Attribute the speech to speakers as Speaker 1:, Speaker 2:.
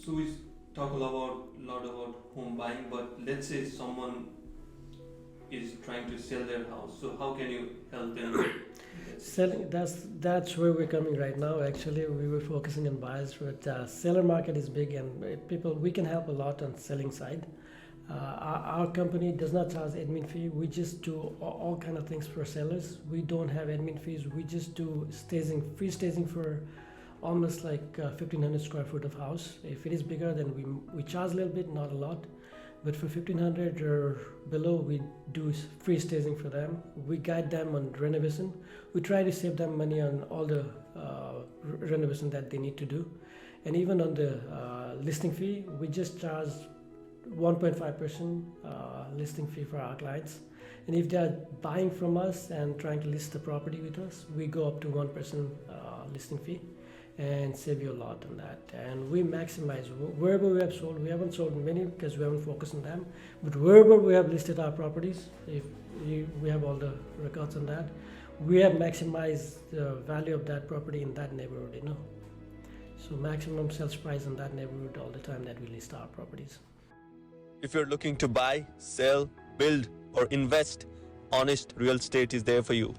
Speaker 1: So we talk a lot about home buying, but let's say someone is trying to sell their house. So how can you help them?
Speaker 2: Selling, that's where we're coming right now. Actually, we were focusing on buyers, but seller market is big, and people we can help a lot on selling side. Our company does not charge admin fee. We just do all kind of things for sellers. We don't have admin fees. We just do staging, free staging for almost like 1,500 square foot of house. If it is bigger, then we charge a little bit, not a lot. But for 1,500 or below, we do free staging for them. We guide them on renovation. We try to save them money on all the renovation that they need to do. And even on the listing fee, we just charge 1.5% listing fee for our clients. And if they are buying from us and trying to list the property with us, we go up to 1% listing fee and save you a lot on that. And we maximize wherever we have sold. We haven't sold many because we haven't focused on them, but wherever we have listed our properties, if we have all the records on that, we have maximized the value of that property in that neighborhood, So maximum sales price in that neighborhood all the time that we list our properties.
Speaker 3: If you're looking to buy, sell, build, or invest, oNest Real Estate is there for you.